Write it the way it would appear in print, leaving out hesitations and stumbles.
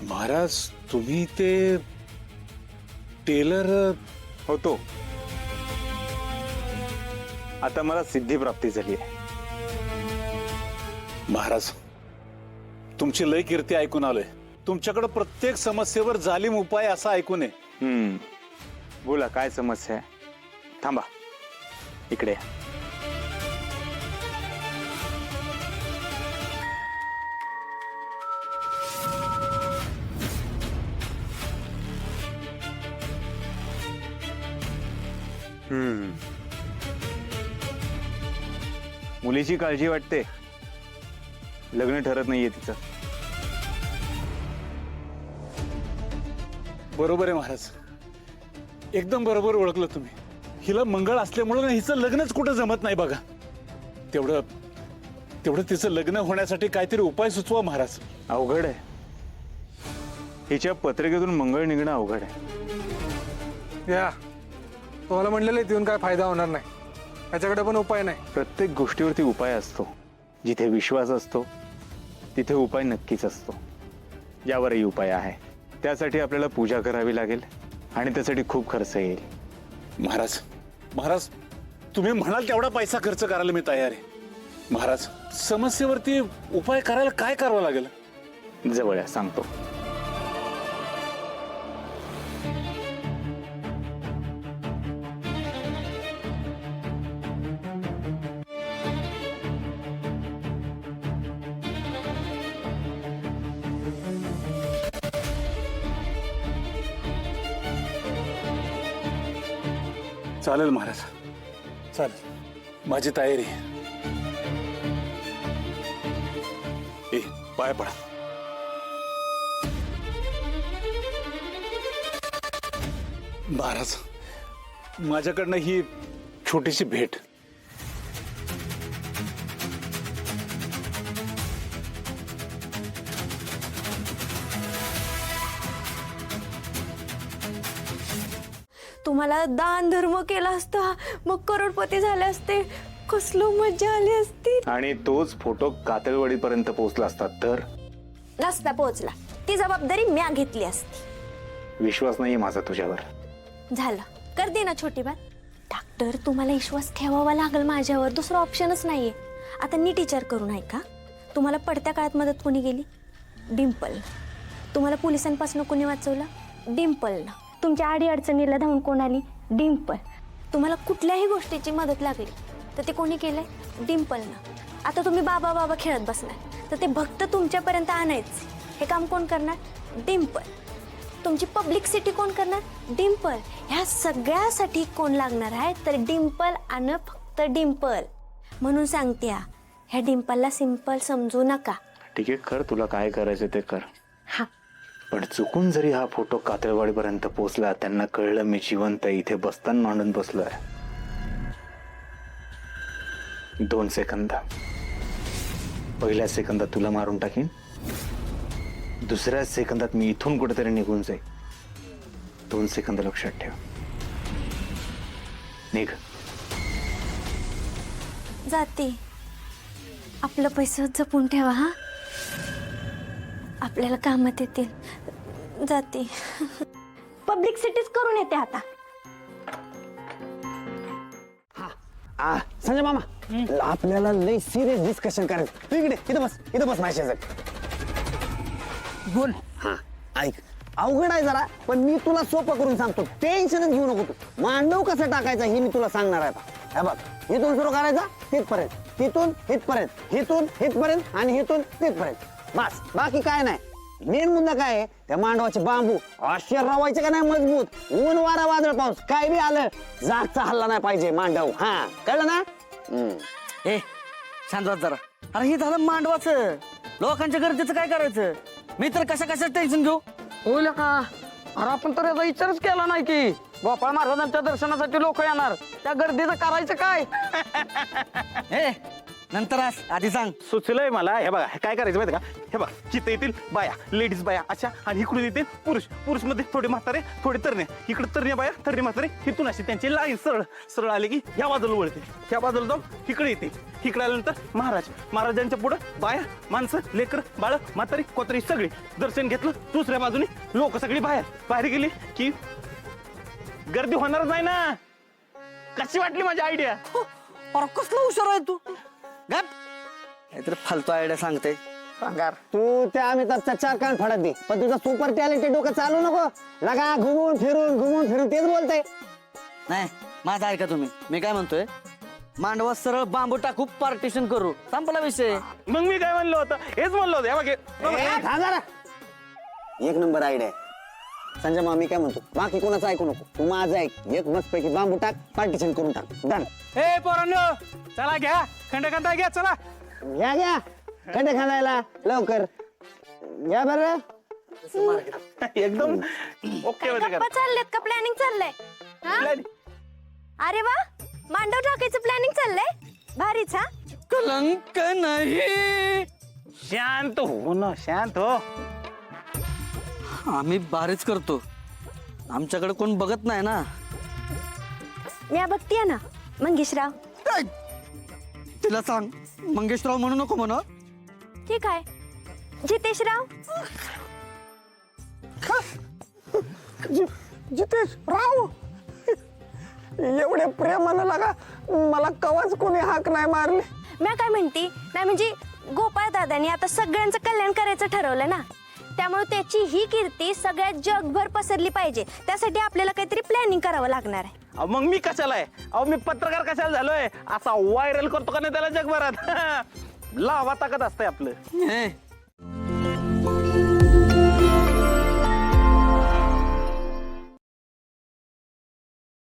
महाराज तुम्ही ते टेलर होतो. आता मला सिद्धी प्राप्ती झाली आहे. महाराज तुमची लय कीर्ती ऐकून आलोय. तुमच्याकडे प्रत्येक समस्येवर जालिम उपाय असा ऐकून आहे. बोला काय समस्या आहे? थांबा इकडे या. मुलीची काळजी वाटते. लग्न ठरत नाहीये तिचं. बरोबर आहे महाराज, एकदम बरोबर ओळखलं तुम्ही. हिला मंगळ असल्यामुळे हिचं लग्नच कुठं जमत नाही बघा. तेवढं तिचं लग्न होण्यासाठी काहीतरी उपाय सुचवा महाराज. अवघड आहे. हिच्या पत्रिकेतून मंगळ निघणं अवघड आहे. या तुम्हाला म्हणलेलं देऊन काय फायदा होणार नाही. त्याच्याकडे पण उपाय नाही. प्रत्येक गोष्टीवरती उपाय असतो. जिथे विश्वास असतो तिथे उपाय नक्कीच असतो. यावरही उपाय आहे. त्यासाठी आपल्याला पूजा करावी लागेल आणि त्यासाठी खूप खर्च येईल. महाराज तुम्ही म्हणाल तेवढा पैसा खर्च करायला मी तयार आहे. महाराज समस्येवरती उपाय करायला काय करावं लागेल? जवळ या, सांगतो. चालेल महाराज, चालेल. माझी तयारी आहे. ए पाय पडा. महाराज माझ्याकडनं ही छोटीशी भेट. तुम्हाला दान धर्म केला असता मग करोडपती झाले असते. कसलं मजा आली असती. आणि तोच फोटो कातळवाडीपर्यंत पोहोचला असता तर? नसता पोहोचला. ती जबाबदारी म्या घेतली असती. विश्वास नाही माझा तुझ्यावर. झालं, कर दे ना छोटी बात. डॉक्टर तुम्हाला विश्वास ठेवावा लागेल माझ्यावर. दुसरा ऑप्शनच नाहीये. आता नीट विचार करून ऐका. तुम्हाला पडत्या काळात मदत कोणी केली? डिम्पल. तुम्हाला पोलिसांपासून कोणी वाचवलं? डिम्पलनं. तुमच्या आडी अडचणीला धावून कोण आली? डिम्पल. तुम्हाला कुठल्याही गोष्टीची मदत लागली तर ते कोणी केलंय? डिम्पलनं. आता तुम्ही बाबा बाबा खेळत बसणार तर ते भक्त तुमच्यापर्यंत आणायचे हे काम कोण करणार? डिम्पल. तुमची पब्लिसिटी कोण करणार? डिम्पल. ह्या सगळ्यासाठी कोण लागणार आहे? तर डिम्पल आणि फक्त डिम्पल. म्हणून सांगते ह्या डिम्पलला सिंपल समजू नका. ठीक आहे, कर तुला काय करायचं ते कर. हा. पण चुकून जरी हा फोटो कातळवाडीपर्यंत पोहोचला, त्यांना कळलं मी जिवंत इथे बसताना मांडून बसलोय. 2 सेकंद. पहिल्या सेकंदात तुला मारून टाकीन. दुसऱ्या सेकंदात मी इथून कुठेतरी निघून जाईल. 2 सेकंद लक्षात ठेव. निघ. जाते. आपलं पैसे जपून ठेवा. हा, आपल्याला कामात येतील. जाते. पब्लिसिटीच करून येते आता. संजय मामा, आपल्याला लय सिरियस डिस्कशन करायचं. तू इकडे बस माझ्या शेजारी. बोल. हा ऐक, अवघड आहे जरा, पण मी तुला सोपं करून सांगतो. टेन्शनच घेऊ नको तू. मांडव कसं टाकायचा हे मी तुला सांगणार आहे आता. हे बघ, इथून सुरू करायचा तिथपर्यंत, तिथून इथपर्यंत, इथून इथपर्यंत आणि इथून तिथपर्यंत. बस, बाकी काय नाही. मेन मुद्दा काय आहे, त्या मांडवाचे बांबू असे रवायचे का नाही मजबूत. ऊन वारा वादळ पाऊस काय बी आलं, जागचा हल्ला नाही पाहिजे मांडव. हा कळलं ना? ए शांत जरा. अरे हे झालं मांडवाचं. लोकांच्या गरजेचं काय करायचं? मी तर कशा टेन्शन घेऊ? होईल का? अरे आपण तर याचा विचारच केला नाही की गोपाळ महाराजांच्या दर्शनासाठी लोक येणार. त्या गर्दीचं करायचं काय? ए नंतर आधी सांग. सुचलंय मला. हे बघा काय करायचं माहिती का, हे बघा चित्त येतील बाया, लेडीज बाया अशा, आणि इकडून येतील पुरुष, पुरुष मध्ये थोडे म्हातारे थोडे तरणे, इकडे तरणे बाया तरणे म्हातारे, इथून अशी त्यांची लाईन सरळ सरळ आली की ह्या बाजूला वळते, ह्या बाजूला जाऊन इकडे येते, इकडे आल्यानंतर महाराज, महाराजांच्या पुढं बाया माणसं लेकर बाळ म्हातारी कोतरी सगळी दर्शन घेतलं. दुसऱ्या बाजूने लोक सगळी बाहेर बाहेर गेली की गर्दी होणारच नाही ना. कशी वाटली माझी आयडिया? अरे कसला हुशार आहे तू. गप काहीतरी फालतू आयडिया सांगते. तू त्या अमिताभचा 4 कान फाडत दे, पण तुझा सुपर टॅलेंटेड डोकं चालू नको लगा. घुमून फिरून तेच बोलतंय. नाही माझा ऐका तुम्ही. मी काय म्हणतोय, मांडवा सरळ बांबू टाकू, पार्टिशन करू, संपला विषय. मग मी काय म्हणलो होतं, हेच म्हणलो होतं. हे बघ, थांब जरा. एक नंबर आयडिया. संजय मामी काय म्हणतो, बाकी कोणाचं ऐकू नको, तू माझं ऐक. एक मस्त पैकी बांबू टाक, पार्टिशन करून टाक. डन. ए पोरांनो, चला घ्या खंडकांता घ्या, चला. घ्या खंडे खांदायला लवकर घ्या बरं. एकदम ओके होते गप्पा चाललेत का प्लॅनिंग चाललंय हा? अरे वा, मांडव टाकायचं प्लॅनिंग चाललंय. भारीच हा. कलंक नाही. शांत हो ना, शांत हो. आम्ही बारीच करतो, आमच्याकडे कोण बघत नाही ना. मी बघतीये ना मंगेशराव. तिला सांग मंगेशराव म्हणू नको म्हणा. ठीक आहे, जितेशराव. जितेश राव, एवढे प्रेमानं लागा, मला कवाच कोणी हाक नाही मारली. मी काय म्हणते नाही, म्हणजे गोपाळ दादानी आता सगळ्यांचं कल्याण करायचं ठरवलं ना, त्यामुळे त्याची ही कीर्ती सगळ्या जगभर पसरली पाहिजे. त्यासाठी आपल्याला काहीतरी प्लॅनिंग करावं लागणार आहे. अहो, मग मी कशाला आहे? अहो मी पत्रकार कशाला झालोय? असा व्हायरल करतो का नाही त्याला जगभरात? लावा ताकद असतंय आपलं. हे